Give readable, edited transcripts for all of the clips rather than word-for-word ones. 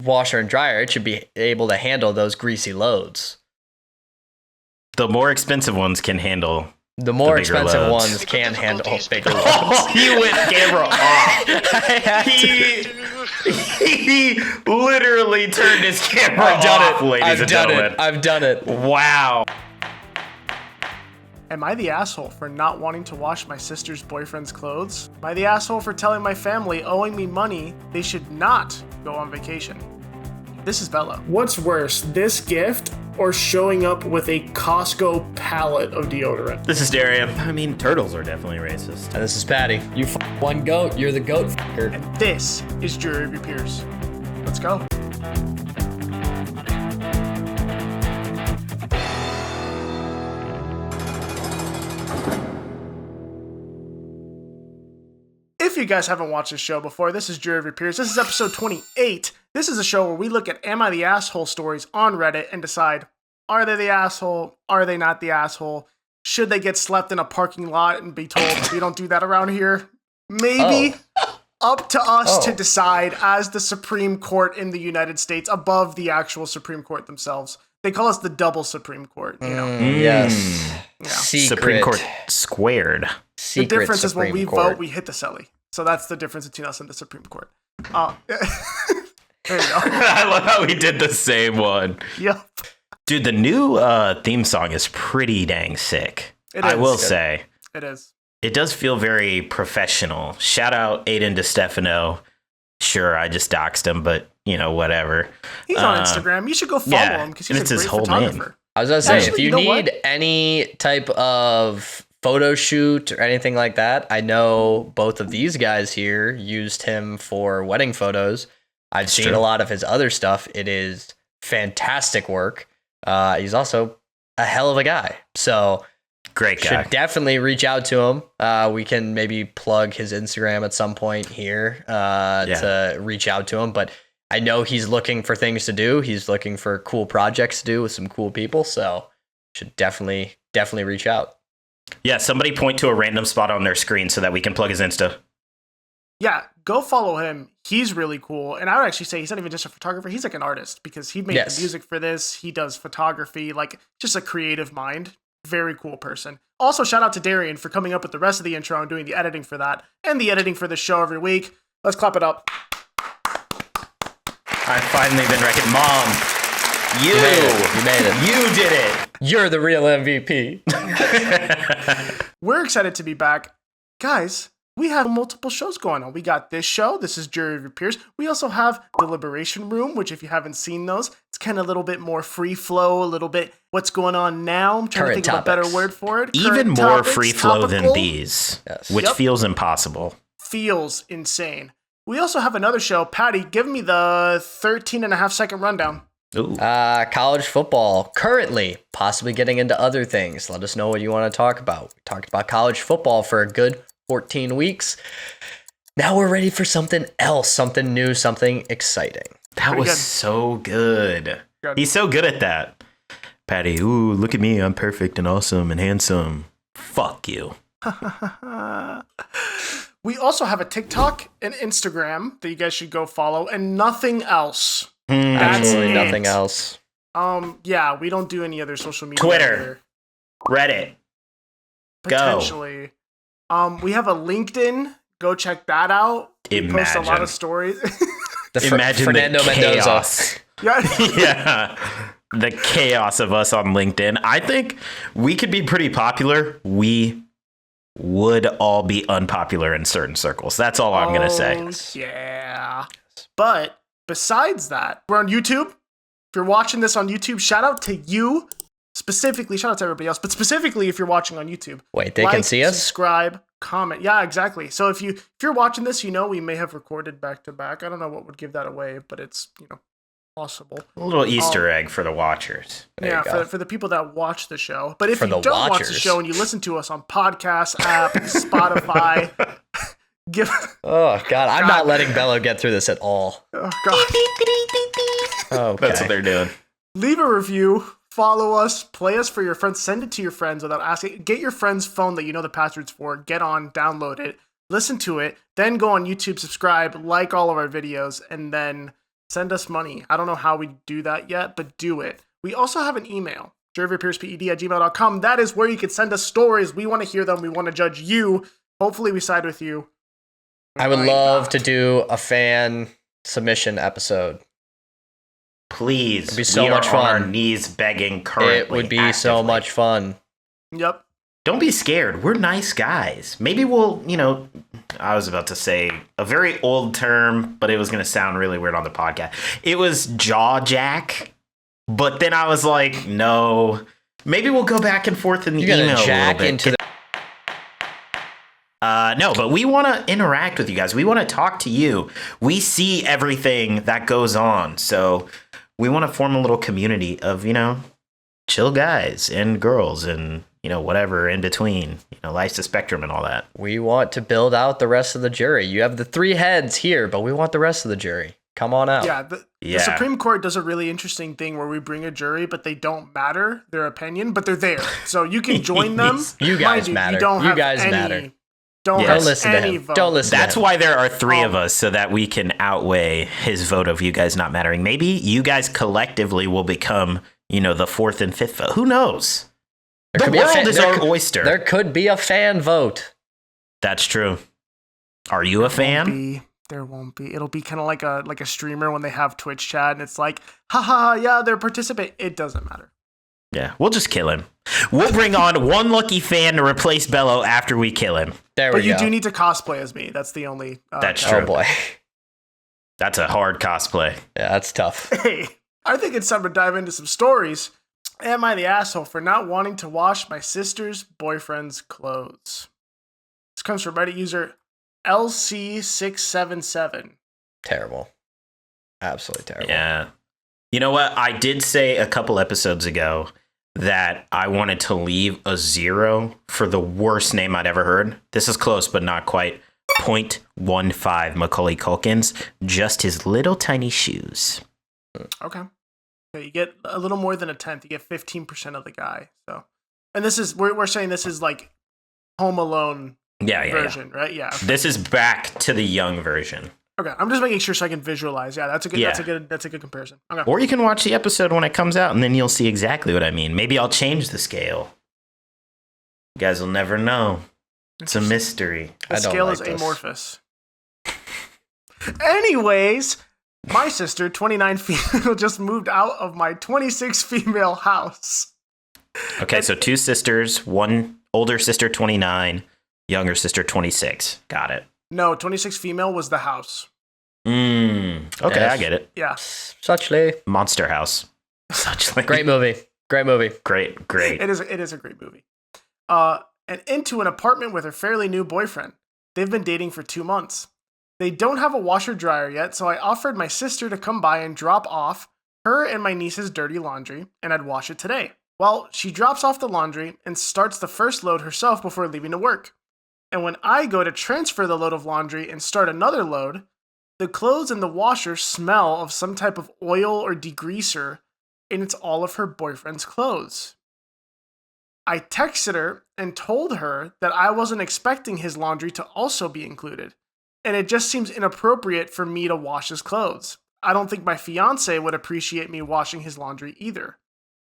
washer and dryer, it should be able to handle those greasy loads. The more expensive ones can handle. The more bigger expensive loads. ones can handle bigger loads. Oh, he went camera off. He literally turned his camera off, ladies and gentlemen. I've done it. Wow. Am I the asshole for not wanting to wash my sister's boyfriend's clothes? Am I the asshole for telling my family owing me money they should not go on vacation? This is Bello. What's worse, this gift or showing up with a Costco pallet of deodorant? This is Darrien. I mean, turtles are definitely racist. And this is Paddy. You one goat, you're the goat f***er. And this is Jury of Your Peers. Let's go. If you guys haven't watched this show before, this is Jury of Your Peers. This is episode 28. This is a show where we look at Am I the Asshole stories on Reddit and decide, are they the asshole? Are they not the asshole? Should they get slept in a parking lot and be told, we don't do that around here? Maybe. Up to us to decide as the Supreme Court in the United States, above the actual Supreme Court themselves. They call us the double Supreme Court, you know? Yes. Yeah. Supreme Court squared. The difference is when we vote, we hit the celly. So that's the difference between us and the Supreme Court. There you go. I love how we did the same one. Yep. Dude, the new theme song is pretty dang sick. It is. I will say. It is. It does feel very professional. Shout out Aiden DeStefano. Sure, I just doxed him, but, you know, whatever. He's on Instagram. You should go follow him because he's a great photographer. I was going to say, Actually, if you need any type of photo shoot or anything like that, I know both of these guys here used him for wedding photos. I've seen a lot of his other stuff. It is fantastic work. He's also a hell of a guy. So great guy. Should definitely reach out to him. We can maybe plug his Instagram at some point here to reach out to him. But I know he's looking for things to do. He's looking for cool projects to do with some cool people. So should definitely reach out. Yeah, somebody point to a random spot on their screen so that we can plug his Insta. Yeah, go follow him. He's really cool. And I would actually say he's not even just a photographer. He's like an artist because he made the music for this. He does photography, like just a creative mind. Very cool person. Also, shout out to Darrien for coming up with the rest of the intro and doing the editing for that and the editing for this show every week. Let's clap it up. I've finally been reckoned. Mom, you made it. You did it. You're the real MVP. We're excited to be back. Guys, we have multiple shows going on. We got this show. This is Jury of Your Peers. We also have the Liberation Room, which if you haven't seen those, it's kind of a little bit more free flow, a little bit what's going on now. I'm trying to think of a better word for it. Even more free flow than these, which feels impossible. Feels insane. We also have another show. Paddy, give me the 13.5-second rundown. College football, currently possibly getting into other things. Let us know what you want to talk about. We talked about college football for a good 14 weeks. Now we're ready for something else, something new, something exciting. That was so good. He's so good at that. Paddy, ooh, look at me. I'm perfect and awesome and handsome. Fuck you. We also have a TikTok and Instagram that you guys should go follow and nothing else. Absolutely nothing else. Yeah, we don't do any other social media. Twitter, Reddit, potentially. We have a LinkedIn. Go check that out. We post a lot of stories. Imagine Fernando the chaos. Yeah, the chaos of us on LinkedIn. I think we could be pretty popular. We would all be unpopular in certain circles. That's all I'm gonna say. Yeah, but. Besides that, we're on YouTube. If you're watching this on YouTube, shout out to you. Specifically, shout out to everybody else, but specifically if you're watching on YouTube. Wait, they can see us? Subscribe, comment. Yeah, exactly. So if you're watching this, you know we may have recorded back to back. I don't know what would give that away, but it's, possible. A little Easter egg for the watchers. For the people that watch the show. But if you don't watch the show and you listen to us on podcast app, Spotify, oh God, I'm not letting Bello get through this at all. Oh God. Okay. That's what they're doing. Leave a review, follow us, play us for your friends, send it to your friends without asking. Get your friend's phone that you know the passwords for, get on, download it, listen to it, then go on YouTube, subscribe, like all of our videos, and then Send us money. I don't know how we do that yet, but do it. We also have an email, jervyappearsped@gmail.com. That is where you can send us stories. We want to hear them. We want to judge you. Hopefully we side with you. I would love to do a fan submission episode. Please. It'd be so we much are fun. on our knees begging currently. It would be so actively. much fun. Yep. Don't be scared. We're nice guys. Maybe we'll, I was about to say a very old term, but it was going to sound really weird on the podcast. It was jaw jack, but then I was like, no. Maybe we'll go back and forth in the You're email gonna jack a little bit. into the. No, but we want to interact with you guys. We want to talk to you. We see everything that goes on. So we want to form a little community of, chill guys and girls and, whatever in between, life's a spectrum and all that. We want to build out the rest of the jury. You have the 3 heads here, but we want the rest of the jury. Come on out. Yeah, the Supreme Court does a really interesting thing where we bring a jury, but they don't matter their opinion, but they're there. So you can join them. You guys Mind matter. You don't You have guys any, matter. Don't Yes. have listen to any him. vote. Don't listen. That's to him. why there are 3 of us, so that we can outweigh his vote of you guys not mattering. Maybe you guys collectively will become, the 4th and 5th vote. Who knows? There The could be a world is our could- oyster. There could be a fan vote. That's true. Are you a fan? There won't be. It'll be kind of like a streamer when they have Twitch chat, and it's like, haha, yeah, they're participating. It doesn't matter. Yeah, we'll just kill him. We'll bring on one lucky fan to replace Bello after we kill him. There But we you go. do need to cosplay as me. That's the only. That's caveat. Oh boy. That's a hard cosplay. Yeah, that's tough. Hey, I think it's time to dive into some stories. Am I the asshole for not wanting to wash my sister's boyfriend's clothes? This comes from Reddit user LC677. Terrible. Absolutely terrible. Yeah. You know what? I did say a couple episodes ago that I wanted to leave a 0 for the worst name I'd ever heard. This is close, but not quite. 0.15 Macaulay Culkin's Just His Little Tiny Shoes. Okay. Okay, you get a little more than a tenth. You get 15% of the guy. So, and this is we're saying this is like Home Alone Yeah. version, right? Yeah. This is back to the young version. Okay, I'm just making sure so I can visualize. Yeah, that's a good. Yeah. That's a good comparison. Okay. Or you can watch the episode when it comes out, and then you'll see exactly what I mean. Maybe I'll change the scale. You guys will never know. It's a mystery. The I don't scale like is this. amorphous. Anyways, my sister, 29 female, just moved out of my 26 female house. Okay, so 2 sisters, one older sister, 29, younger sister, 26. Got it. No, 26 female was the house. Okay, Yes. I get it. Yeah. Suchly. Monster House. Such Great movie. Great movie. Great. It is a great movie. And into an apartment with her fairly new boyfriend. They've been dating for 2 months. They don't have a washer dryer yet, so I offered my sister to come by and drop off her and my niece's dirty laundry, and I'd wash it today. Well, she drops off the laundry and starts the first load herself before leaving to work. And when I go to transfer the load of laundry and start another load, the clothes in the washer smell of some type of oil or degreaser, and it's all of her boyfriend's clothes. I texted her and told her that I wasn't expecting his laundry to also be included, and it just seems inappropriate for me to wash his clothes. I don't think my fiance would appreciate me washing his laundry either.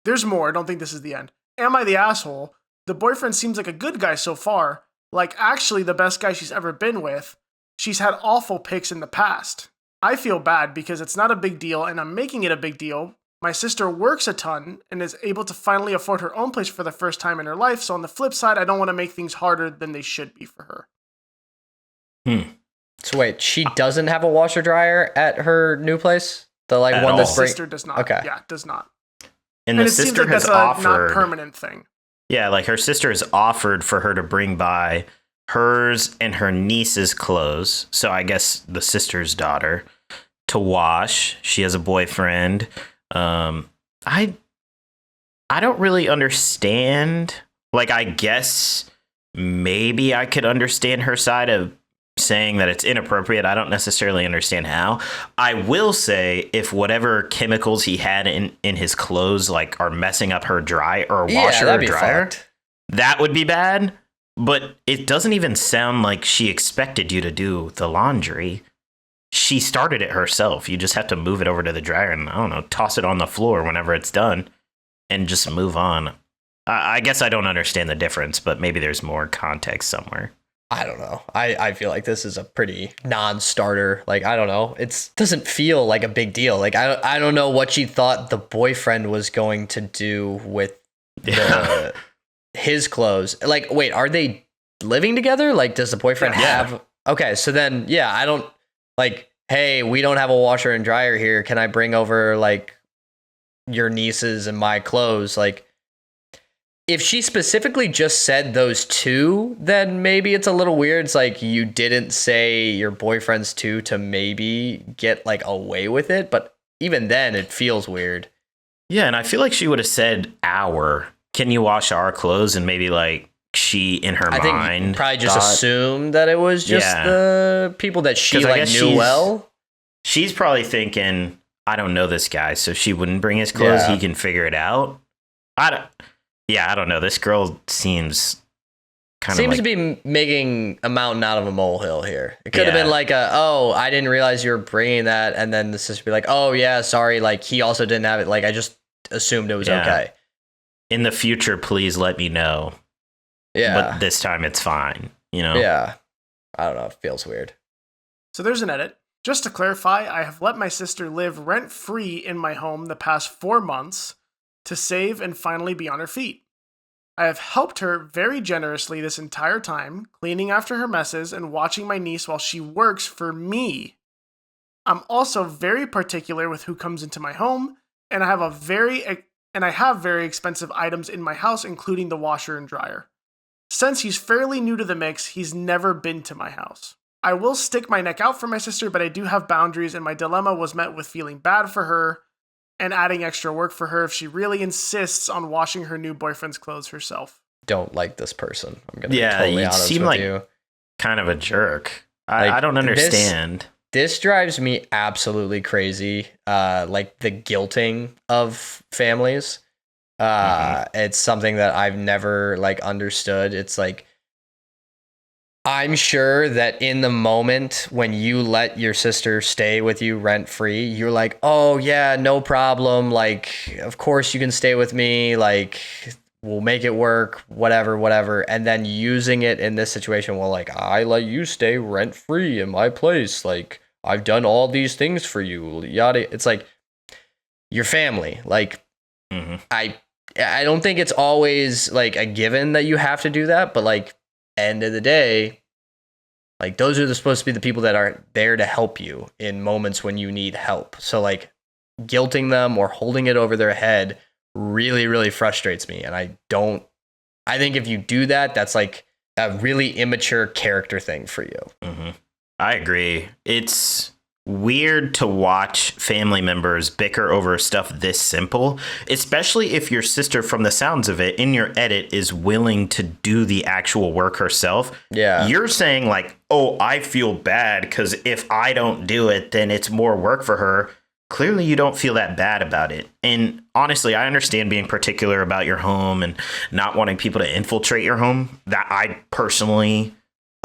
There's more, I don't think this is the end. Am I the asshole? The boyfriend seems like a good guy so far, like actually the best guy she's ever been with. She's had awful pics in the past. I feel bad because it's not a big deal and I'm making it a big deal. My sister works a ton and is able to finally afford her own place for the first time in her life, so on the flip side, I don't want to make things harder than they should be for her. So wait, she doesn't have a washer dryer at her new place? The like At one all. that's My sister does not. Okay. Yeah, does not. And And the it seems sister like has that's a not offered. permanent thing. Yeah, like her sister has offered for her to bring by hers and her niece's clothes. So I guess the sister's daughter to wash. She has a boyfriend. I don't really understand. Like, I guess maybe I could understand her side of saying that it's inappropriate. I don't necessarily understand how. I will say if whatever chemicals he had in his clothes like are messing up her dry or washer or that'd be dryer, fucked. that would be bad. But it doesn't even sound like she expected you to do the laundry. she started it herself. You just have to move it over to the dryer and, I don't know, toss it on the floor whenever it's done and just move on. I guess I don't understand the difference, but maybe there's more context somewhere. I don't know. I feel like this is a pretty non-starter. Like, I don't know. It doesn't feel like a big deal. Like, I don't know what she thought the boyfriend was going to do with his clothes. Like, wait, are they living together? Like, does the boyfriend have... Okay, so then, yeah, I don't... Like, hey, we don't have a washer and dryer here. Can I bring over, like, your nieces and my clothes? Like, if she specifically just said those two, then maybe it's a little weird. It's like you didn't say your boyfriend's two to maybe get like away with it. But even then, it feels weird. Yeah, and I feel like she would have said can you wash our clothes? And maybe like she in her mind. I think probably just assumed that it was just the people that she like knew well. She's probably thinking, I don't know this guy, so she wouldn't bring his clothes. He can figure it out. I don't know. This girl seems to be making a mountain out of a molehill here. It could have been like I didn't realize you were bringing that, and then the sister be like, oh yeah, sorry, like he also didn't have it. Like I just assumed it was okay. In the future, please let me know. Yeah, but this time it's fine. You know. Yeah, I don't know. It feels weird. So there's an edit. Just to clarify, I have let my sister live rent-free in my home the past 4 months to save and finally be on her feet. I have helped her very generously this entire time, cleaning after her messes and watching my niece while she works for me. I'm also very particular with who comes into my home, and I have very expensive items in my house, including the washer and dryer. Since he's fairly new to the mix, he's never been to my house. I will stick my neck out for my sister, but I do have boundaries, and my dilemma was met with feeling bad for her and adding extra work for her if she really insists on washing her new boyfriend's clothes herself. Don't like this person. I'm gonna be totally honest seem with like you. Kind of a jerk. I don't understand. This drives me absolutely crazy. Like the guilting of families. It's something that I've never like understood. It's like, I'm sure that in the moment when you let your sister stay with you rent free, you're like, oh yeah, no problem. Like, of course you can stay with me. Like, we'll make it work, whatever. And then using it in this situation, well, like, I let you stay rent free in my place. Like, I've done all these things for you. Yada. It's like your family. Like, I don't think it's always like a given that you have to do that, but like, end of the day, like those are supposed to be the people that are there to help you in moments when you need help. So like guilting them or holding it over their head really, really frustrates me. And I think if you do that, that's like a really immature character thing for you. I agree. It's weird to watch family members bicker over stuff this simple, especially if your sister, from the sounds of it, in your edit, is willing to do the actual work herself. Yeah. You're saying like, oh, I feel bad because if I don't do it, then it's more work for her. Clearly, you don't feel that bad about it. And honestly, I understand being particular about your home and not wanting people to infiltrate your home. That I personally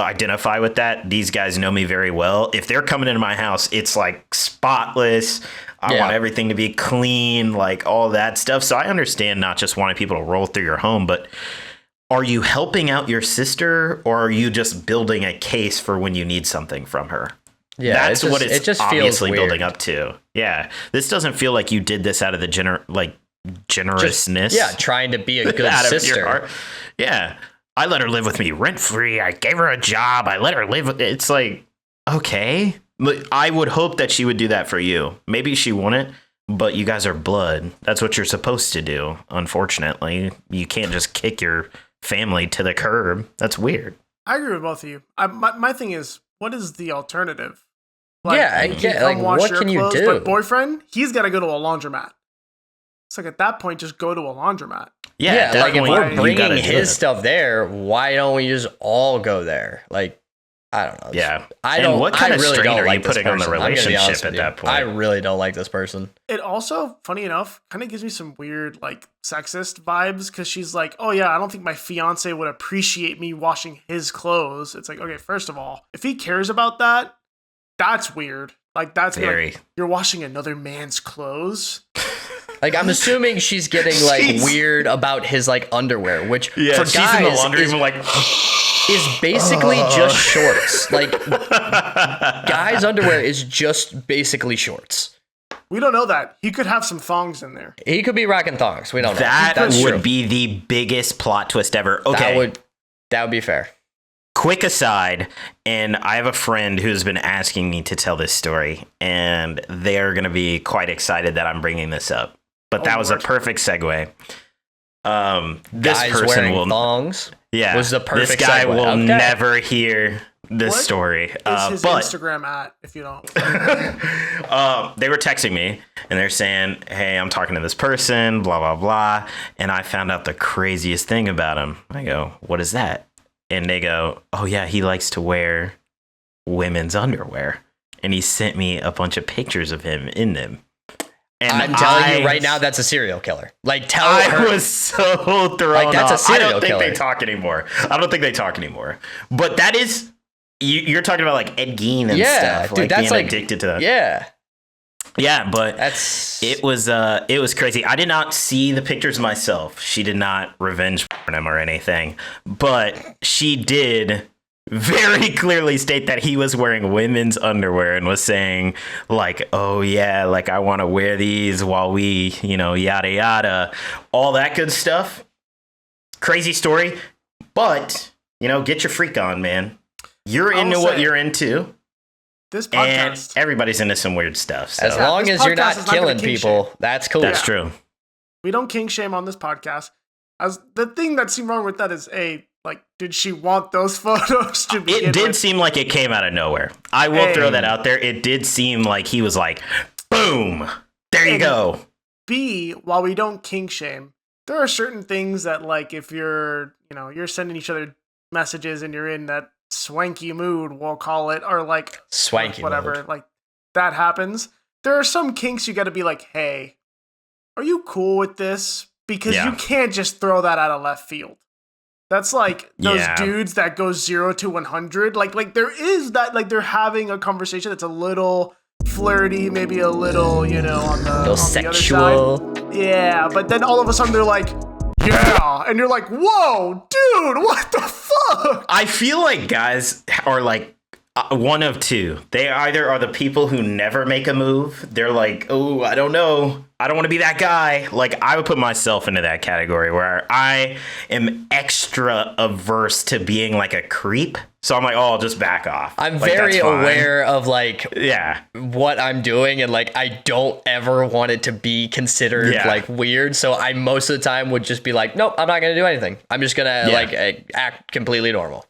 identify with that. These guys know me very well. If they're coming into my house, it's like spotless. I want everything to be clean, like all that stuff. So I understand not just wanting people to roll through your home, but are you helping out your sister or are you just building a case for when you need something from her? Yeah, that's what it's just obviously feels building up to. Yeah, this doesn't feel like you did this out of the generousness. Trying to be a good sister. Yeah. I let her live with me rent free. I gave her a job. I let her live. It's like, okay. I would hope that she would do that for you. Maybe she wouldn't, but you guys are blood. That's what you're supposed to do. Unfortunately, you can't just kick your family to the curb. That's weird. I agree with both of you. My thing is, what is the alternative? Like, I get like, what can you do? But boyfriend, he's got to go to a laundromat. It's like at that point, just go to a laundromat. Yeah, like if we're bringing his stuff there, why don't we just all go there? Like, I don't know. Yeah, I don't. What kind of really strain don't are like you putting on the relationship at that point? I really don't like this person. It also, funny enough, kind of gives me some weird like sexist vibes because she's like, "Oh yeah, I don't think my fiance would appreciate me washing his clothes." It's like, okay, first of all, if he cares about that, that's weird. Like that's Very. like, you're washing another man's clothes. Like, I'm assuming she's getting like weird about his like underwear, which for she's guys in the laundry is, room like is basically just shorts. Like, guys' underwear is just basically shorts. We don't know that. He could have some thongs in there. He could be rocking thongs. We don't know. that That's would true. be the biggest plot twist ever. Okay. That would be fair. Quick aside, and I have a friend who's been asking me to tell this story, and they're going to be quite excited that I'm bringing this up. But that was a perfect segue. This Guys person wearing will thongs. Yeah, was the perfect this guy segue. will Okay. never hear this What story. Is his But Instagram at, if you don't? they were texting me and they're saying, "Hey, I'm talking to this person, blah blah blah," and I found out the craziest thing about him. I go, "What is that?" And they go, "Oh yeah, he likes to wear women's underwear," and he sent me a bunch of pictures of him in them. And I'm telling you right now, that's a serial killer. Like, tell her. I was so thrown Like, that's a off. serial I don't think killer. they talk anymore. I don't think they talk anymore. But that is, you're talking about like Ed Gein and Yeah, stuff. dude, Like that's being like addicted to that. Yeah, Yeah, but that's it was crazy. I did not see the pictures myself. She did not revenge porn him or anything, but she did very clearly state that he was wearing women's underwear and was saying like, "Oh yeah, like I want to wear these while we, yada yada, all that good stuff." Crazy story, but get your freak on, man. You're into what you're into. This And podcast. everybody's into some weird stuff. So. as long this as you're podcast not is not gonna killing kink people, shame. that's cool. That's true. We don't kink shame on this podcast. As the thing that seemed wrong with that is did she want those photos to begin It did with? seem like it came out of nowhere. I will throw that out there. It did seem like he was like, boom, there you And go. B, while we don't kink shame, there are certain things that like if you're sending each other messages and you're in that swanky mood, we'll call it, or like Swanky whatever, mode. like that happens. There are some kinks you got to be like, hey, are you cool with this? Because Yeah. you can't just throw that out of left field. That's like those Yeah. dudes that go 0 to 100. Like there is that, like they're having a conversation that's a little flirty, maybe a little, on the, A little on sexual. the other side. Yeah, but then all of a sudden they're like, yeah, and you're like, whoa, dude, what the fuck? I feel like guys are like one of two. They either are the people who never make a move. They're like, oh, I don't know. I don't want to be that guy. Like, I would put myself into that category where I am extra averse to being like a creep. So I'm like, oh, I'll just back off. I'm Like, very that's fine. aware of like Yeah. what I'm doing, and like I don't ever want it to be considered Yeah. like weird. So I most of the time would just be like, nope, I'm not gonna do anything. I'm just gonna act completely normal.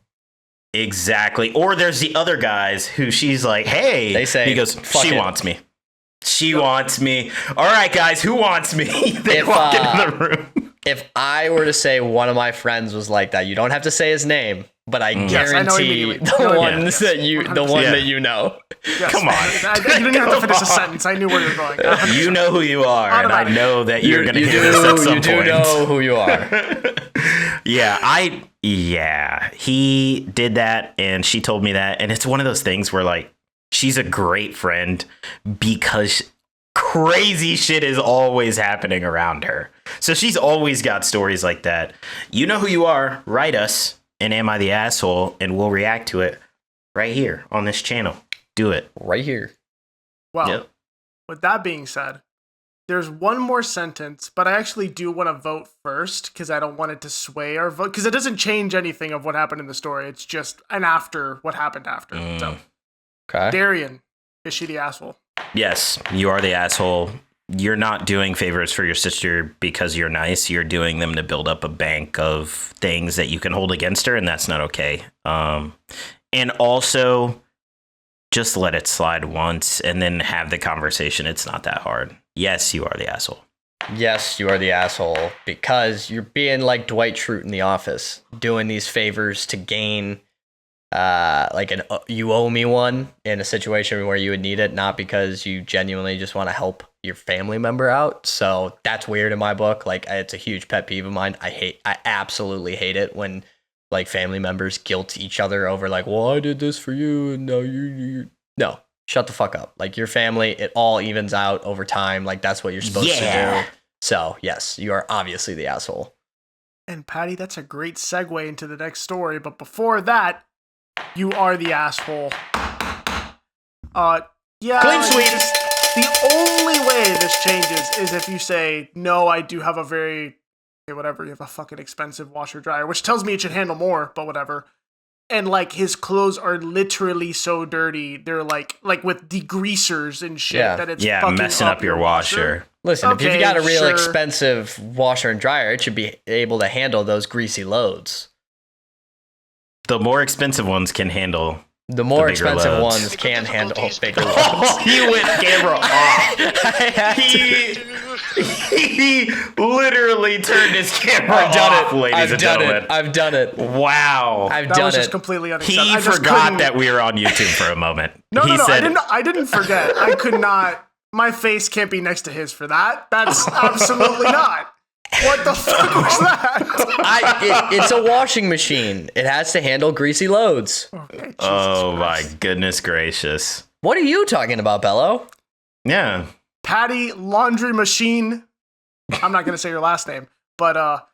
Exactly. Or there's the other guys who she's like, hey, They say, he goes, "Fuck she it." wants me. She wants me. All right, guys, who wants me? They If, walk into the room. If I were to say one of my friends was like that, you don't have to say his name, but I Yes, I know guarantee immediately. the No, ones that you, the one Yeah. that you know. Yes, Come on. you didn't have to finish a sentence. I knew where you were going. You know who you are, and I Automatic. know that you're going to you hear this at some you do point. know who you are. He did that, and she told me that, and it's one of those things where like she's a great friend because crazy shit is always happening around her. So she's always got stories like that. You know who you are. Write us, and Am I the Asshole? And we'll react to it right here on this channel. Do it. Right here. Well, Yep. with that being said, there's one more sentence, but I actually do want to vote first because I don't want it to sway our vote because it doesn't change anything of what happened in the story. It's just an after what happened after. So, Okay. Darrien, is she the asshole? Yes, you are the asshole. You're not doing favors for your sister because you're nice. You're doing them to build up a bank of things that you can hold against her, and that's not okay. And also, just let it slide once and then have the conversation. It's not that hard. Yes, you are the asshole. Yes, you are the asshole because you're being like Dwight Schrute in The Office, doing these favors to gain you owe me one in a situation where you would need it, not because you genuinely just want to help your family member out. So that's weird in my book. Like, it's a huge pet peeve of mine. I absolutely hate it when like family members guilt each other over like, well, I did this for you and now you no. shut the fuck up. Like your family, it all evens out over time. Like that's what you're supposed to do. So yes, you are obviously the asshole. And Paddy, that's a great segue into the next story. But before that, you are the asshole. Yeah. Clean sweep. The only way this changes is if you say, no, I do have a very, whatever, you have a fucking expensive washer dryer, which tells me it should handle more, but whatever. And like his clothes are literally so dirty, they're like with degreasers and shit that it's fucking messing up your washer. Listen, if you've got a real expensive washer and dryer, it should be able to handle those greasy loads. The more expensive ones can handle. The more bigger expensive loads. ones can handle bigger loads. Oh, he went camera off. He literally turned his camera off, ladies and gentlemen. I've done it. Wow. That was just completely unacceptable. He forgot that we were on YouTube for a moment. No, I didn't forget. I could not. My face can't be next to his for that. That's absolutely not. What the fuck was that? It's a washing machine. It has to handle greasy loads. Okay, oh my goodness gracious. What are you talking about, Bello? Yeah. Paddy Laundry Machine. I'm not going to say your last name, but,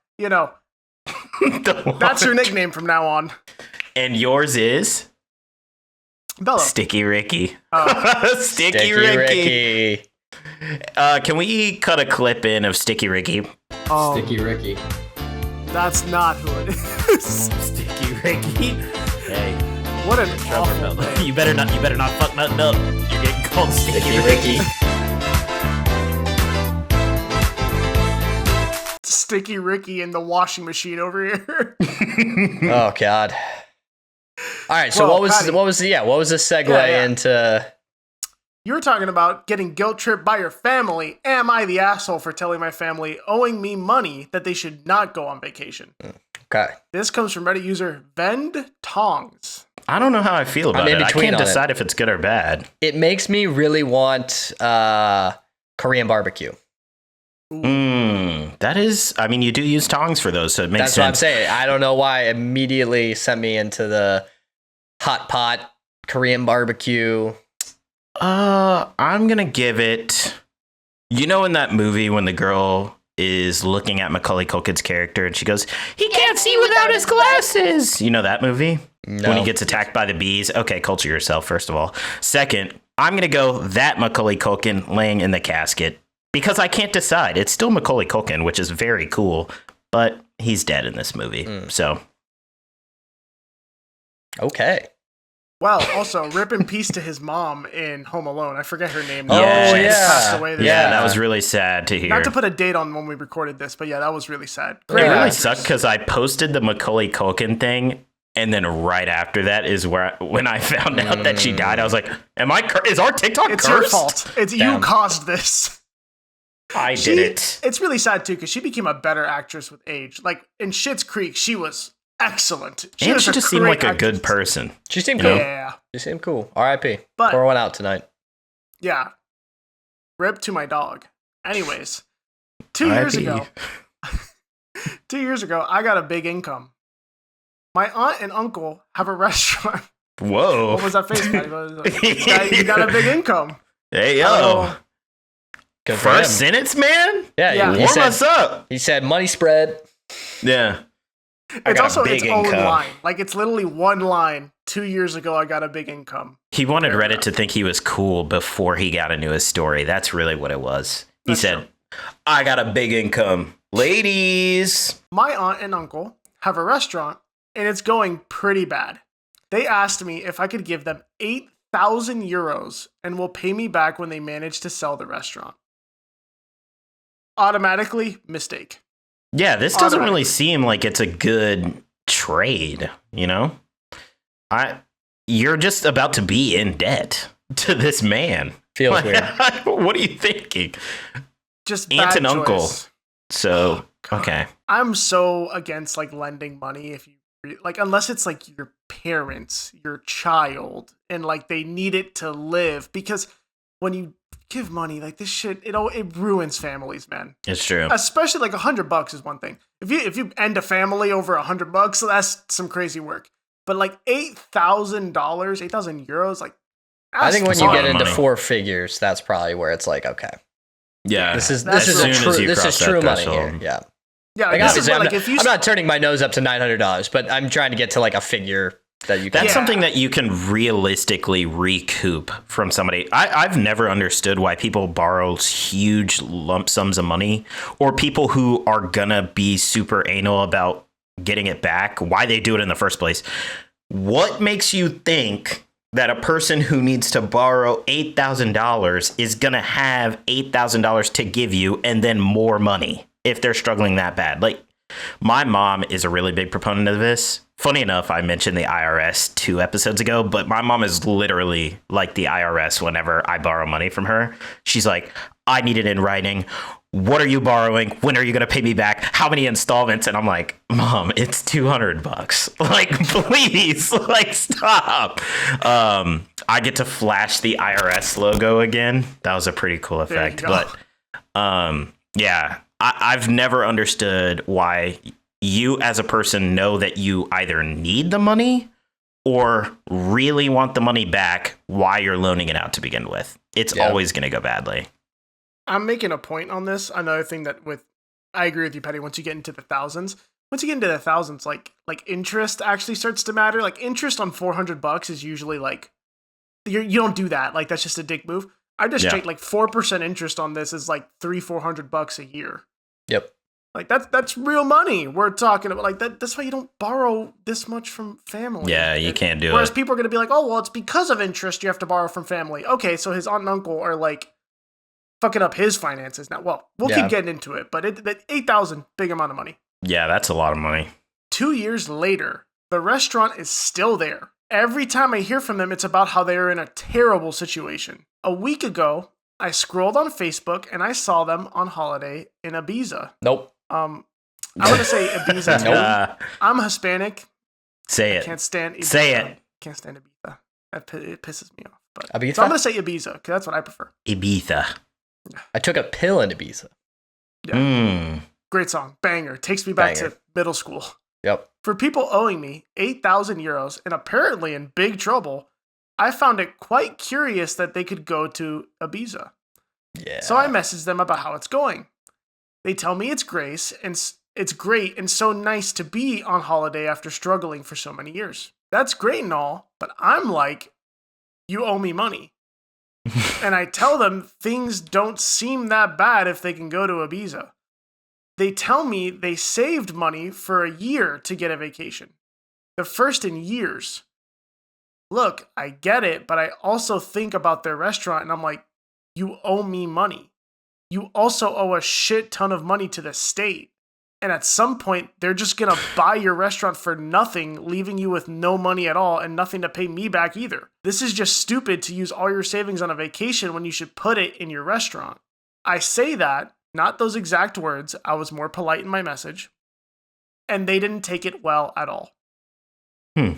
that's your nickname from now on. And yours is? Bello. Sticky Ricky. Sticky Ricky. Can we cut a clip in of Sticky Ricky? Sticky Ricky. That's not who it is. Sticky Ricky. Hey, what an awful name. You better not fuck nothing up. You're getting called Sticky Ricky. Sticky Ricky in the washing machine over here. Oh God. All right. So what was the segue into? You were talking about getting guilt tripped by your family. Am I the asshole for telling my family owing me money that they should not go on vacation? Okay. This comes from Reddit user Vend Tongs. I don't know how I feel about it. I can't decide if it's good or bad. It makes me really want Korean barbecue. That is, I mean, you do use tongs for those, so it makes sense. That's what I'm saying. I don't know why it immediately sent me into the hot pot Korean barbecue. I'm gonna give it. You know, in that movie when the girl is looking at Macaulay Culkin's character and she goes, "He can't see without his glasses." You know that movie? No. When he gets attacked by the bees. Okay, culture yourself, first of all. Second, I'm gonna go that Macaulay Culkin laying in the casket because I can't decide. It's still Macaulay Culkin, which is very cool, but he's dead in this movie. So, okay. Well, also, rip in peace to his mom in Home Alone. I forget her name. Yeah. She just passed away this yeah, year. that was really sad to hear. Not to put a date on when we recorded this, but yeah, that was really sad. It really sucked because I posted the Macaulay Culkin thing, and then right after that is when I found out that she died. I was like, is our TikTok It's cursed? your fault. It's you caused this. I did it. It's really sad, too, because she became a better actress with age. Like, in Schitt's Creek, she was excellent. She just seemed like a good person. She seemed cool. Yeah. She seemed cool. R.I.P. But pour one out tonight. Yeah. Rip to my dog. Anyways, 2 years ago, I got a big income. My aunt and uncle have a restaurant. Whoa. What was that face, Paddy? You got a big income. Hey, yo. Good for First him. sentence, man? Yeah. Warm us up. He said money spread. Yeah. It's also its big own income. line. Like, it's literally one line. 2 years ago, I got a big income. He wanted Reddit to think he was cool before he got into his story. That's really what it was. He said, I got a big income. Ladies. My aunt and uncle have a restaurant, and it's going pretty bad. They asked me if I could give them 8,000 euros and will pay me back when they manage to sell the restaurant. Automatically, mistake. Yeah, this doesn't really seem like it's a good trade, you know? You're just about to be in debt to this man. Feels weird. What are you thinking? Just aunt bad and uncle. choice. So, okay. I'm so against like lending money if you like, unless it's like your parents, your child, and like they need it to live. Because when you give money, like this shit, it ruins families, man. It's true. Especially like $100 is one thing. If you end a family over $100, that's some crazy work. But like $8,000, 8,000 euros, like I think when you get into money. 4 figures, that's probably where it's like, okay, Yeah, this is As soon true. as you This cross is that true money threshold. here. Yeah. Yeah, Like this obviously, is what, like, if you I'm not turning my nose up to $900, but I'm trying to get to like a figure that you can. That's something that you can realistically recoup from somebody. I've never understood why people borrow huge lump sums of money, or people who are gonna be super anal about getting it back, why they do it in the first place. What makes you think that a person who needs to borrow $8,000 is gonna have $8,000 to give you and then more money if they're struggling that bad? Like, my mom is a really big proponent of this. Funny enough, I mentioned the IRS 2 episodes ago, but my mom is literally like the IRS whenever I borrow money from her. She's like, I need it in writing. What are you borrowing? When are you going to pay me back? How many installments? And I'm like, Mom, it's $200. Like, please, like, stop. I get to flash the IRS logo again. That was a pretty cool effect. But yeah, I've never understood why you as a person know that you either need the money or really want the money back while you're loaning it out to begin with. It's always going to go badly. I'm making a point on this. Another thing that I agree with you, Paddy. Once you get into the thousands, like interest actually starts to matter. Like interest on $400 is usually like, you don't do that. Like that's just a dick move. I just take like 4% interest on this is like $300-400 a year. Yep. Like that's real money. We're talking about like that. That's why you don't borrow this much from family. Yeah, you can't do it. Whereas people are going to be like, oh, well, it's because of interest you have to borrow from family. Okay, so his aunt and uncle are like fucking up his finances now. Well, we'll keep getting into it, but $8,000, big amount of money. Yeah, that's a lot of money. 2 years later, the restaurant is still there. Every time I hear from them, it's about how they are in a terrible situation. A week ago, I scrolled on Facebook and I saw them on holiday in Ibiza. Nope. I want to say Ibiza too. I'm Hispanic. Say it. I can't stand Ibiza. Say it. Can't stand Ibiza. It pisses me off. But Ibiza? So I'm going to say Ibiza because that's what I prefer. Ibiza. I took a pill in Ibiza. Yeah. Great song. Banger. Takes me back to middle school. Yep. For people owing me 8,000 euros and apparently in big trouble, I found it quite curious that they could go to Ibiza. Yeah. So I messaged them about how it's going. They tell me it's great and so nice to be on holiday after struggling for so many years. That's great and all, but I'm like, you owe me money. And I tell them things don't seem that bad if they can go to Ibiza. They tell me they saved money for a year to get a vacation. The first in years. Look, I get it, but I also think about their restaurant and I'm like, you owe me money. You also owe a shit ton of money to the state. And at some point, they're just going to buy your restaurant for nothing, leaving you with no money at all and nothing to pay me back either. This is just stupid to use all your savings on a vacation when you should put it in your restaurant. I say that, not those exact words. I was more polite in my message. And they didn't take it well at all.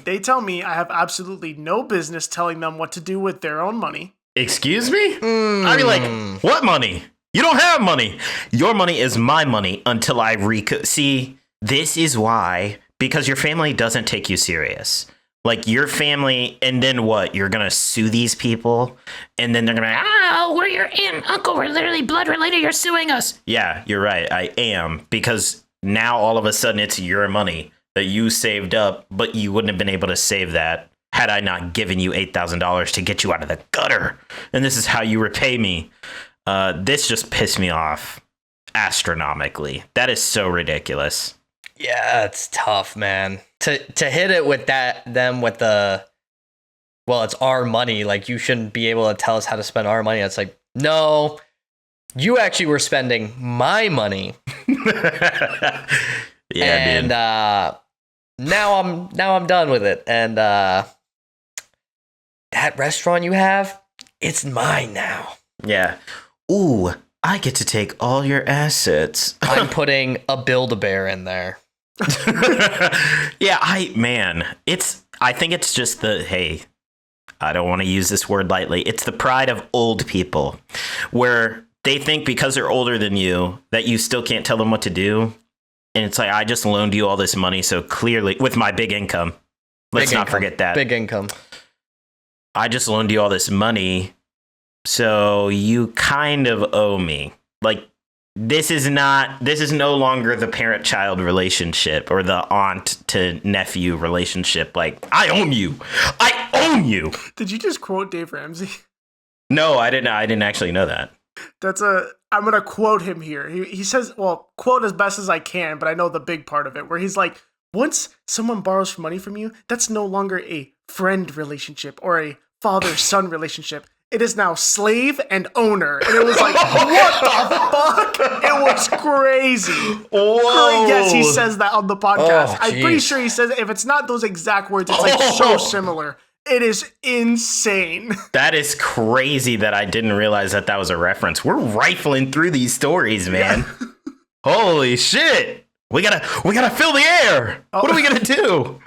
They tell me I have absolutely no business telling them what to do with their own money. Excuse me? I'd be like, what money? You don't have money. Your money is my money until I See, this is why, because your family doesn't take you serious. Like your family, and then what? You're going to sue these people, and then they're going to be like, we're your aunt and uncle. We're literally blood related. You're suing us. Yeah, you're right. I am, because now all of a sudden it's your money that you saved up, but you wouldn't have been able to save that had I not given you $8,000 to get you out of the gutter. And this is how you repay me. This just pissed me off astronomically. That is so ridiculous. Yeah, it's tough, man. To hit it with them with the, well, it's our money. Like, you shouldn't be able to tell us how to spend our money. It's like, no, you actually were spending my money. Yeah, and now I'm done with it. And that restaurant you have, it's mine now. Yeah. Ooh, I get to take all your assets. I'm putting a Build-A-Bear in there. Yeah, I think it's just hey, I don't want to use this word lightly. It's the pride of old people, where they think because they're older than you that you still can't tell them what to do. And it's like, I just loaned you all this money, so clearly with my big income. Let's not forget that. Big income. I just loaned you all this money, so you kind of owe me. Like, this is no longer the parent-child relationship or the aunt to nephew relationship. Like, I own you. Did you just quote Dave Ramsey? No, I didn't actually know that. I'm going to quote him here. He says, well, quote as best as I can, but I know the big part of it, where he's like, once someone borrows money from you, that's no longer a friend relationship or a father-son relationship. It is now slave and owner. And it was like, what the fuck? It was crazy. Whoa. Yes, he says that on the podcast. Oh, I'm pretty sure he says, if it's not those exact words, it's like so similar. It is insane. That is crazy that I didn't realize that was a reference. We're rifling through these stories, man. Yeah. Holy shit. We gotta fill the air. Oh. What are we gonna do?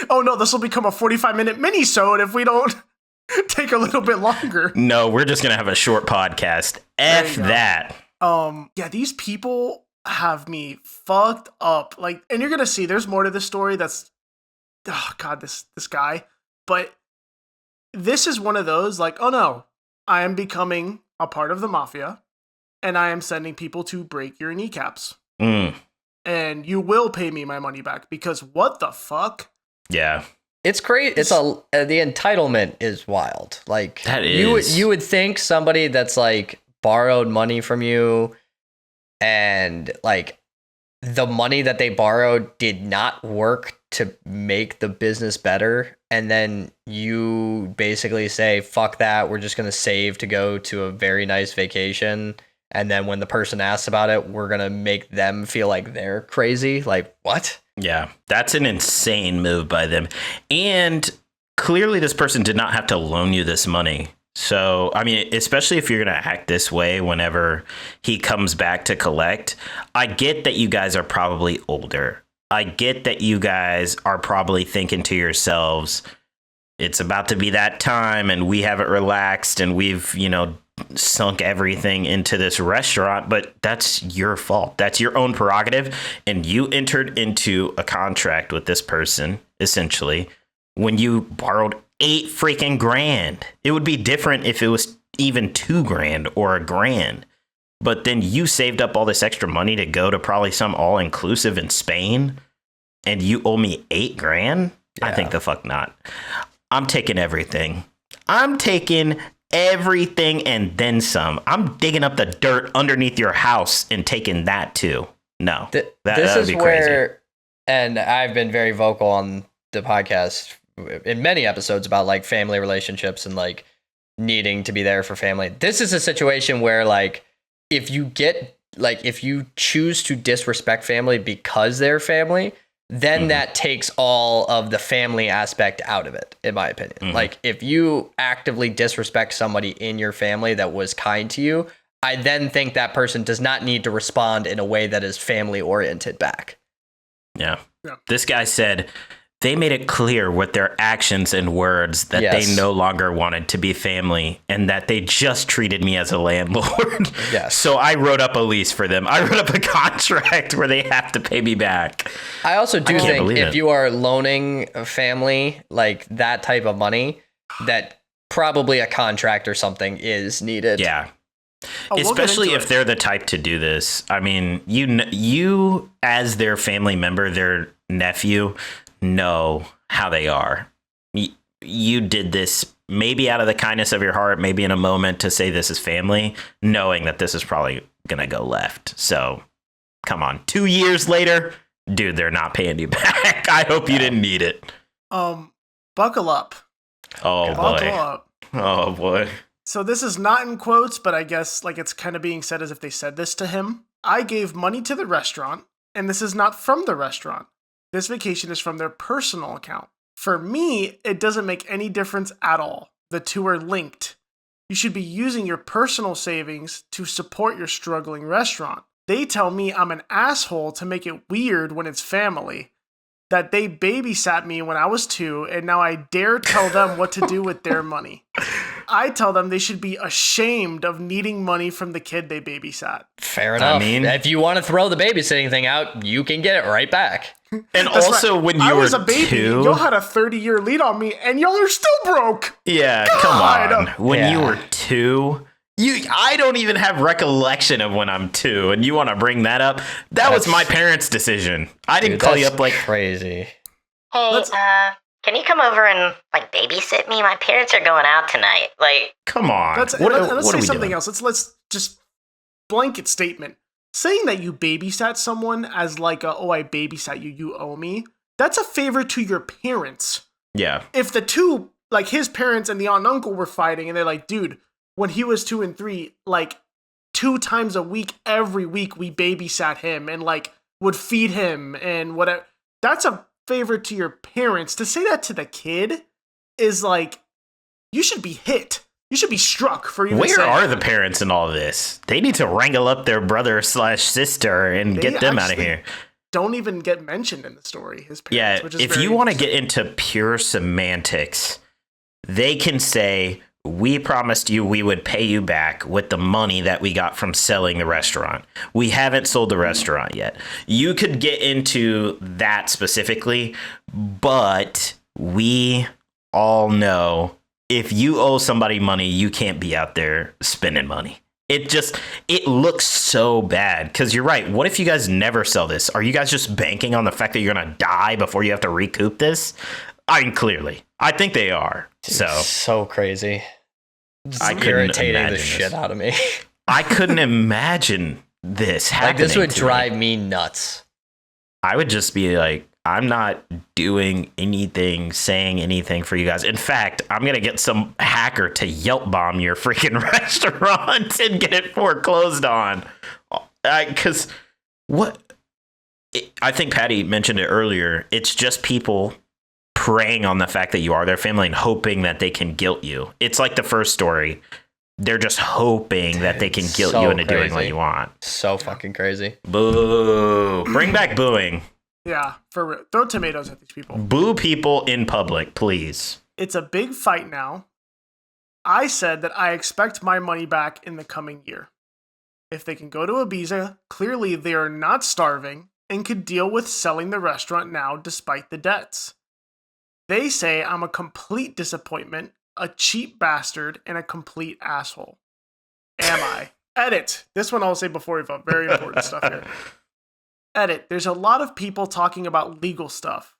Oh no, this will become a 45-minute mini-sode if we don't take a little bit longer. No, we're just gonna have a short podcast. F that. Yeah, these people have me fucked up. Like, and you're gonna see there's more to this story that's, oh god, this guy. But this is one of those, like, oh no, I am becoming a part of the mafia, and I am sending people to break your kneecaps. And you will pay me my money back, because what the fuck? Yeah. It's crazy. The entitlement is wild. Like, that is. You would think somebody that's like borrowed money from you, and like the money that they borrowed did not work to make the business better, and then you basically say, fuck that, we're just going to save to go to a very nice vacation, and then when the person asks about it, we're going to make them feel like they're crazy. Like, what? Yeah, that's an insane move by them. And clearly this person did not have to loan you this money. So, I mean, especially if you're going to act this way whenever he comes back to collect, I get that you guys are probably older. I get that you guys are probably thinking to yourselves, it's about to be that time and we haven't relaxed and we've, sunk everything into this restaurant, but that's your fault. That's your own prerogative. And you entered into a contract with this person, essentially, when you borrowed $8 It would be different if it was even $2,000 or $1,000. But then you saved up all this extra money to go to probably some all-inclusive in Spain, and you owe me $8,000? Yeah. I think the fuck not. I'm taking everything. And then some. I'm digging up the dirt underneath your house and taking that too. No, this would is be where, crazy. And I've been very vocal on the podcast in many episodes about like family relationships and like needing to be there for family. This is a situation where like if you choose to disrespect family because they're family, then that takes all of the family aspect out of it, in my opinion. Like, if you actively disrespect somebody in your family that was kind to you, I then think that person does not need to respond in a way that is family oriented back. Yeah. This guy said they made it clear with their actions and words that they no longer wanted to be family and that they just treated me as a landlord. Yes. So I wrote up a lease for them. I wrote up a contract where they have to pay me back. I also do think if you are loaning a family like that type of money, that probably a contract or something is needed. Yeah. Especially if they're the type to do this. I mean, you as their family member, their nephew, know how they are. You did this maybe out of the kindness of your heart, maybe in a moment to say this is family, knowing that this is probably going to go left. So come on. 2 years later, dude, they're not paying you back. I hope you didn't need it. Buckle up. Oh, Buckle boy. up. Oh, boy. So this is not in quotes, but I guess like it's kind of being said as if they said this to him. I gave money to the restaurant, and this is not from the restaurant. This vacation is from their personal account. For me, it doesn't make any difference at all. The two are linked. You should be using your personal savings to support your struggling restaurant. They tell me I'm an asshole to make it weird when it's family. That they babysat me when I was 2, and now I dare tell them what to do with their money. I tell them they should be ashamed of needing money from the kid they babysat. Fair enough. I mean, if you want to throw the babysitting thing out, you can get it right back. And also, right. when you I were was a baby, 2, y'all had a 30-year lead on me, and y'all are still broke. yeah, God. come on. When you Yeah. were 2, I don't even have recollection of when I'm 2, and you want to bring that up? That was my parents' decision. I didn't Dude, call you that's up like, crazy. Hey, can you come over and like babysit me? My parents are going out tonight. Like, come on. Let's what say are we something doing? else. Let's just blanket statement. Saying that you babysat someone as like I babysat you, you owe me. That's a favor to your parents. Yeah. If the two, like his parents and the aunt and uncle were fighting and they're like, dude, when he was 2 and 3, like 2 times a week, every week we babysat him and like would feed him and whatever. That's a favor to your parents. To say that to the kid is like, you should be hit. You should be struck for even Where saying are that. the parents in all of this? They need to wrangle up their brother/sister and They get them out of actually here. Don't even get mentioned in the story. His parents, Yeah, which is if very you want to interesting. get into pure semantics, they can say, we promised you we would pay you back with the money that we got from selling the restaurant. We haven't sold the restaurant yet. You could get into that specifically, but we all know if you owe somebody money, you can't be out there spending money. It looks so bad because you're right. What if you guys never sell this? Are you guys just banking on the fact that you're going to die before you have to recoup this? I mean, clearly. I think they are. So crazy. It's I couldn't irritating the imagine this. shit out of me. I couldn't imagine this happening. Like, this would to me. drive me nuts. I would just be like, I'm not doing anything, saying anything for you guys. In fact, I'm going to get some hacker to Yelp bomb your freaking restaurant and get it foreclosed on. Because I think Paddy mentioned it earlier. It's just people preying on the fact that you are their family and hoping that they can guilt you. It's like the first story. They're just hoping that they can guilt So you into doing what crazy. you want. So fucking crazy. Boo. Bring back booing. Yeah, for real. Throw tomatoes at these people. Boo people in public, please. It's a big fight now. I said that I expect my money back in the coming year. If they can go to Ibiza, clearly they are not starving and could deal with selling the restaurant now despite the debts. They say I'm a complete disappointment, a cheap bastard, and a complete asshole. Am I? Edit. This one I'll say before we vote. Very important stuff here. Edit. There's a lot of people talking about legal stuff.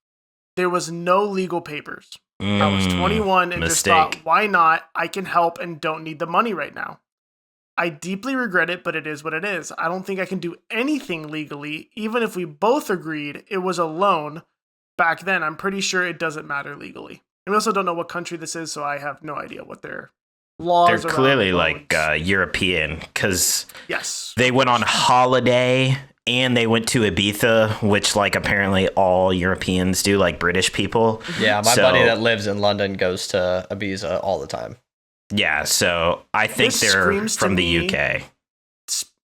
There was no legal papers. I was 21 and just thought, why not? I can help and don't need the money right now. I deeply regret it, but it is what it is. I don't think I can do anything legally, even if we both agreed it was a loan. Back then, I'm pretty sure it doesn't matter legally. And we also don't know what country this is, so I have no idea what their laws are. They're clearly like European because yes, they went on holiday and they went to Ibiza, which like apparently all Europeans do, like British people. Yeah, my So- buddy that lives in London goes to Ibiza all the time. Yeah, so I think This they're screams to from the me- UK.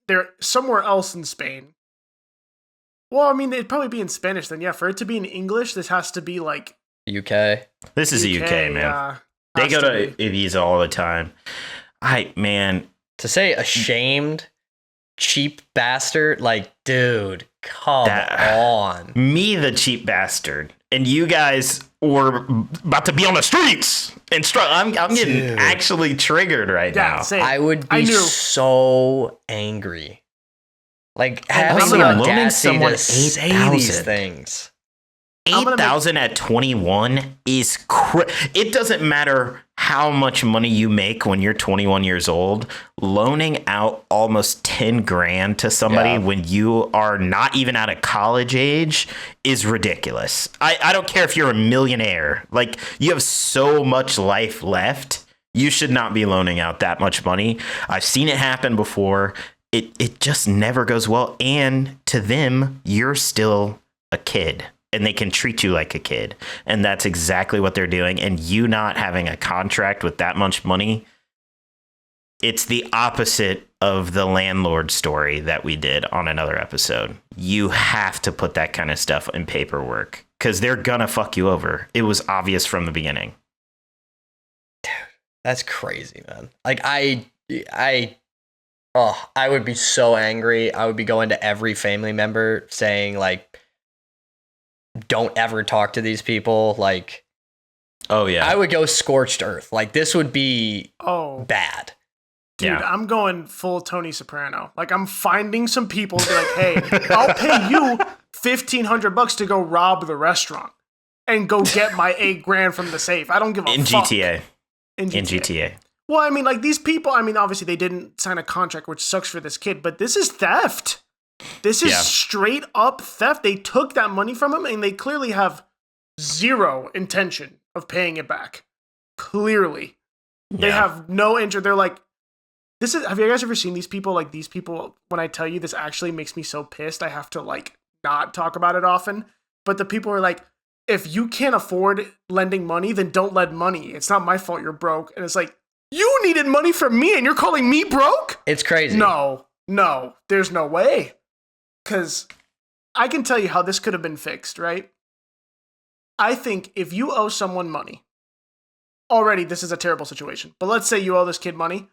they're somewhere else in Spain. Well, I mean, it'd probably be in Spanish then. Yeah, for it to be in English, this has to be like UK. This is the UK, man. They has go to be. Ibiza all the time. Man, To say ashamed, cheap bastard, like, dude, come on. me the cheap bastard, and you guys were about to be on the streets and I'm getting Dude. actually triggered right Yeah, now. same. I would I be knew. so angry. Like, And having also the loaning audacity someone to say 8,000. these things. I'm gonna 8,000 at 21 is it doesn't matter how much money you make when you're 21 years old. Loaning out almost 10 grand to somebody Yeah. when you are not even out of college age is ridiculous. I don't care if you're a millionaire. Like, you have so much life left. You should not be loaning out that much money. I've seen it happen before. It just never goes well. And to them, you're still a kid. And they can treat you like a kid. And that's exactly what they're doing. And you not having a contract with that much money, it's the opposite of the landlord story that we did on another episode. You have to put that kind of stuff in paperwork because they're going to fuck you over. It was obvious from the beginning. That's crazy, man. Like I would be so angry. I would be going to every family member saying like, don't ever talk to these people. Like, oh yeah, I would go scorched earth. Like this would be bad. Dude, yeah. I'm going full Tony Soprano. Like I'm finding some people to be like, hey, I'll pay you $1,500 to go rob the restaurant and go get my $8,000 from the safe. I don't give a fuck. In GTA. Well, I mean, like these people, I mean, obviously they didn't sign a contract, which sucks for this kid, but this is theft. This is straight up theft. They took that money from him and they clearly have zero intention of paying it back. Clearly. They have no interest. They're like, have you guys ever seen these people? Like these people, when I tell you this actually makes me so pissed, I have to like not talk about it often. But the people are like, if you can't afford lending money, then don't lend money. It's not my fault you're broke. And it's like, you needed money from me and you're calling me broke? It's crazy. No, there's no way. Because I can tell you how this could have been fixed, right? I think if you owe someone money, already this is a terrible situation, but let's say you owe this kid money.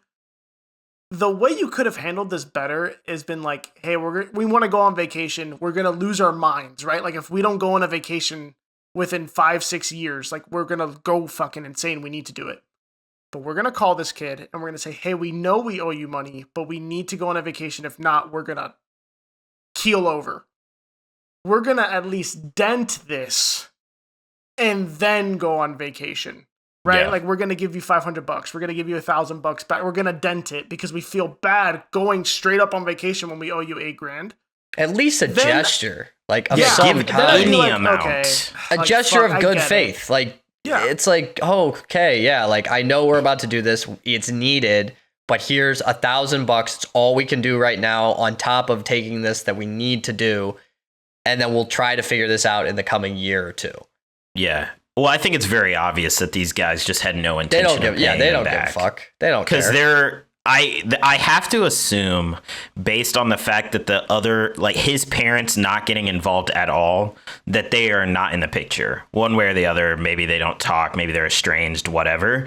The way you could have handled this better has been like, hey, we want to go on vacation. We're going to lose our minds, right? Like if we don't go on a vacation within 5-6 years, like we're going to go fucking insane. We need to do it. But we're going to call this kid and we're going to say, hey, we know we owe you money, but we need to go on a vacation. If not, we're going to keel over. We're going to at least dent this and then go on vacation. Right? Yeah. Like we're going to give you $500. We're going to give you $1,000 back. We're going to dent it because we feel bad going straight up on vacation when we owe you $8,000. At least a gesture. Like of some kind. Any amount. Okay, a like, gesture of good faith. Like it's like, oh, okay, yeah, like I know we're about to do this. It's needed, but here's $1,000. It's all we can do right now on top of taking this that we need to do. And then we'll try to figure this out in the coming year or two. Yeah. Well, I think it's very obvious that these guys just had no intention of paying they don't back. give a fuck. They don't care. Because I have to assume, based on the fact that the other, like his parents not getting involved at all, that they are not in the picture. One way or the other, maybe they don't talk, maybe they're estranged, whatever.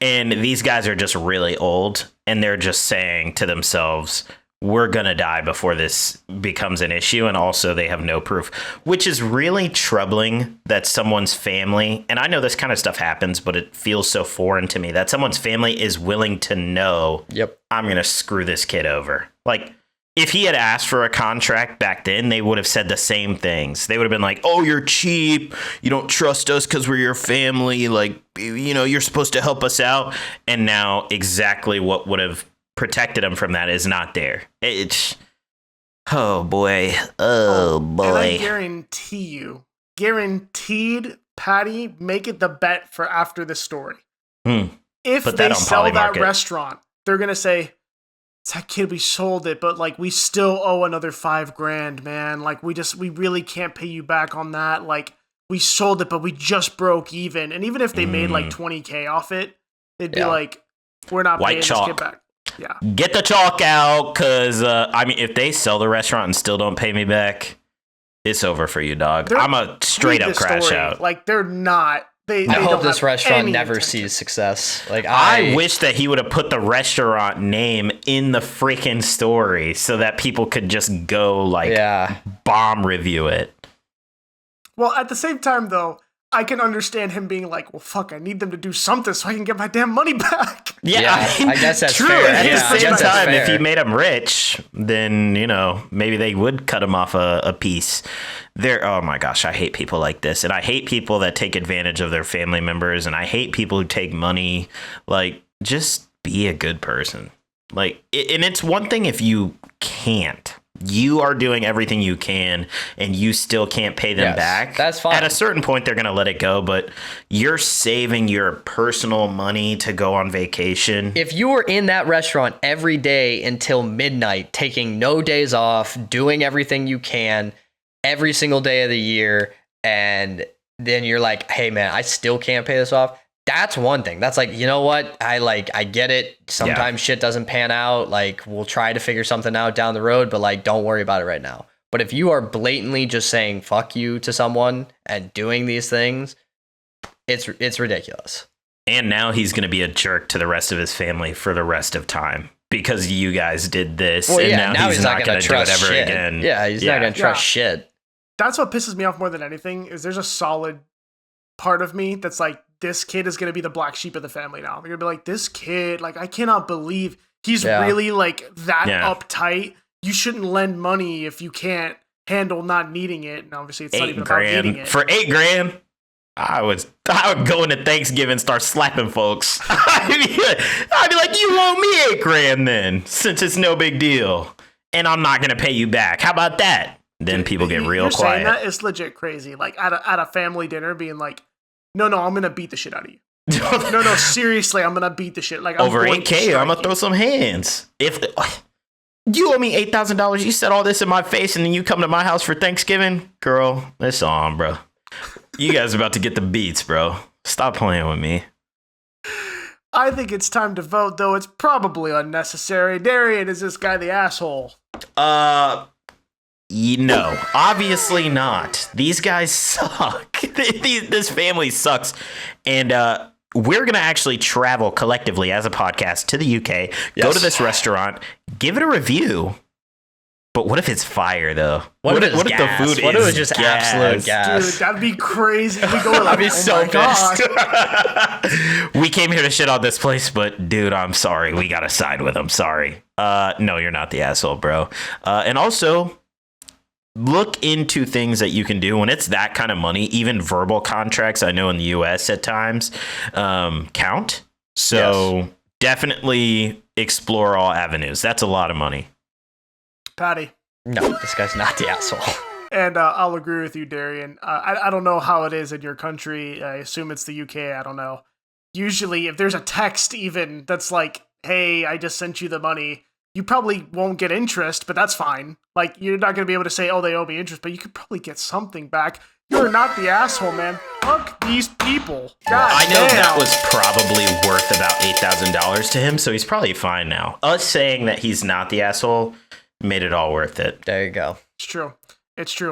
And these guys are just really old, and they're just saying to themselves, we're going to die before this becomes an issue. And also they have no proof, which is really troubling that someone's family, and I know this kind of stuff happens, but it feels so foreign to me that someone's family is willing to know, I'm going to screw this kid over. Like if he had asked for a contract back then, they would have said the same things. They would have been like, oh, you're cheap. You don't trust us because we're your family. Like, you know, you're supposed to help us out. And now exactly what would have protected him from that is not there. It's oh boy. And I guarantee you, guaranteed, Paddy, make it the bet for after this story. If they sell that restaurant, they're gonna say, it's that kid, we sold it, but like we still owe another $5,000, man. Like we really can't pay you back on that. Like we sold it, but we just broke even. And even if they made like $20,000 off it, they'd be like, we're not paying this kid back. Yeah. Get the chalk out, because I mean, if they sell the restaurant and still don't pay me back, it's over for you, dog. I'm a straight up crash out. Like they're not. I hope this restaurant never sees success. Like I wish that he would have put the restaurant name in the freaking story so that people could just go like bomb review it. Well, at the same time, though, I can understand him being like, well, fuck, I need them to do something so I can get my damn money back. Yeah, I guess that's true. fair. At the same time, if he made him rich, then, you know, maybe they would cut him off a piece. Oh my gosh, I hate people like this. And I hate people that take advantage of their family members. And I hate people who take money. Like, just be a good person. Like, and it's one thing if you can't. You are doing everything you can and you still can't pay them back. That's fine. At a certain point, they're going to let it go, but you're saving your personal money to go on vacation. If you were in that restaurant every day until midnight, taking no days off, doing everything you can every single day of the year, and then you're like, hey, man, I still can't pay this off. That's one thing. That's like, you know what? I get it. Sometimes shit doesn't pan out. Like, we'll try to figure something out down the road, but like, don't worry about it right now. But if you are blatantly just saying fuck you to someone and doing these things, it's ridiculous. And now he's going to be a jerk to the rest of his family for the rest of time because you guys did this. Well, and yeah, now he's not going to do it trust ever shit. again. Yeah, he's not going to trust shit. That's what pisses me off more than anything is there's a solid part of me that's like, this kid is going to be the black sheep of the family now. They're going to be like, this kid, like, I cannot believe he's really like that uptight. You shouldn't lend money if you can't handle not needing it. And obviously it's not even about needing it. For $8,000, I would go into Thanksgiving and start slapping folks. I'd be like, you owe me $8,000 then, since it's no big deal. And I'm not going to pay you back. How about that? Then people get real quiet. Saying that is legit crazy. Like at a family dinner being like, no, I'm going to beat the shit out of you. No, seriously, I'm going to beat the shit. Like over $8,000, I'm going to throw some hands. If you owe me $8,000, you said all this in my face, and then you come to my house for Thanksgiving, girl, it's on, bro. You guys are about to get the beats, bro. Stop playing with me. I think it's time to vote, though it's probably unnecessary. Darrien, is this guy the asshole? No, obviously not. These guys suck. This family sucks. And we're going to actually travel collectively as a podcast to the UK, go to this restaurant, give it a review. But what if it's fire, though? What if the food is it was just gas? absolute gas? Dude, that'd be crazy. We go like, I'd be so pissed. We came here to shit on this place, but dude, I'm sorry. We got to side with them. Sorry. No, you're not the asshole, bro. And also, look into things that you can do when it's that kind of money. Even verbal contracts, I know in the US at times, count. So definitely explore all avenues. That's a lot of money. Patty. No, this guy's not the asshole. And I'll agree with you, Darrien. I don't know how it is in your country. I assume it's the UK. I don't know. Usually, if there's a text even that's like, hey, I just sent you the money, you probably won't get interest, but that's fine. Like, you're not going to be able to say, oh, they owe me interest, but you could probably get something back. You're not the asshole, man. Fuck these people. God I know damn. that was probably worth about $8,000 to him, so he's probably fine now. Us saying that he's not the asshole made it all worth it. There you go. It's true.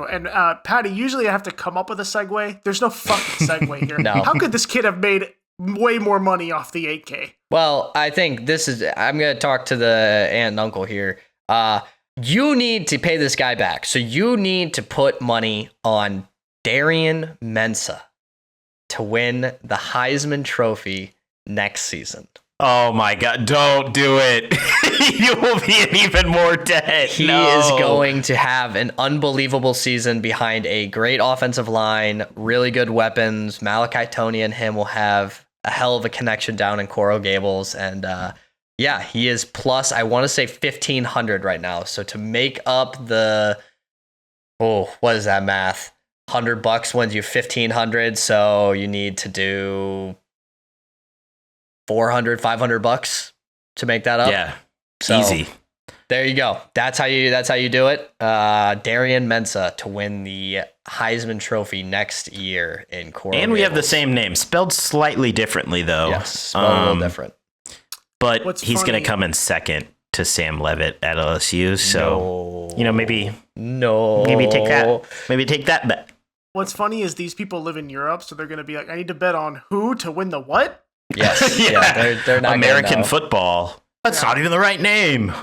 And Patty, usually I have to come up with a segue. There's no fucking segue here. No. How could this kid have made way more money off the 8K? Well, I think I'm going to talk to the aunt and uncle here. You need to pay this guy back. So you need to put money on Darrien Mensah to win the Heisman Trophy next season. Oh my God, don't do it. You will be in even more debt. He is going to have an unbelievable season behind a great offensive line, really good weapons. Malachi Tony and him will have a hell of a connection down in Coral Gables. And he is plus, I want to say 1,500 right now. So to make up what is that math? $100 wins you 1,500. So you need to do $400-500 to make that up. Yeah, so, easy. There you go. That's how you do it. Darrien Mensah to win the Heisman Trophy next year in Coral And we have the Gables. same name, spelled slightly differently though. Yes, spelled a little different. But he's going to come in second to Sam Levitt at LSU. So maybe take that. Maybe take that bet. What's funny is these people live in Europe, so they're going to be like, I need to bet on who to win the what? Yes. They're not American football. That's not even the right name.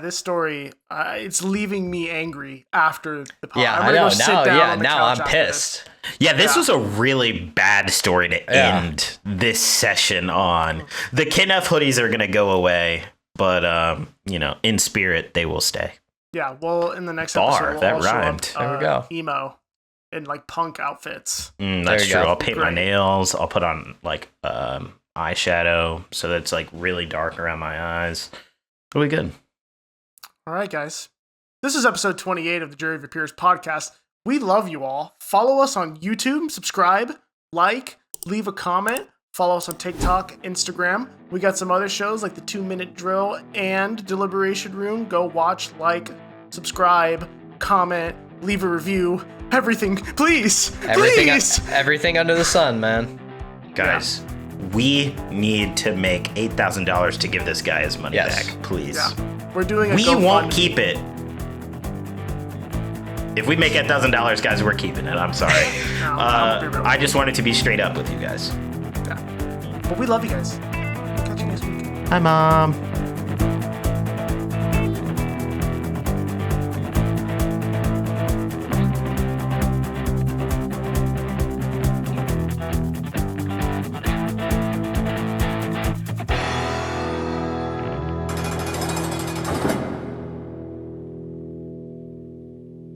This story, it's leaving me angry after the pod. Yeah, I'm I gonna know. go sit down on the Now couch I'm after pissed. Yeah, this was a really bad story to end this session on. The Kenneth hoodies are going to go away, but, in spirit, they will stay. Yeah, well, in the next Bar, episode, we'll that also rhymed. There we go. Emo in like punk outfits. That's you true. go. I'll paint my nails. I'll put on like eyeshadow so that it's like really dark around my eyes. It'll be good. All right, guys. This is episode 28 of the Jury of Your Peers podcast. We love you all. Follow us on YouTube, subscribe, like, leave a comment. Follow us on TikTok, Instagram. We got some other shows like the 2-Minute Drill and Deliberation Room. Go watch, like, subscribe, comment, leave a review. Everything, please. Everything under the sun, man. Guys, we need to make $8,000 to give this guy his money back, please. Yeah. We're doing a We GoFundMe. won't keep it. If we make $1,000, guys, we're keeping it. I'm sorry. No, I'll be real. I just wanted to be straight up with you guys. Yeah. But we love you guys. Catch you next week. Hi, Mom.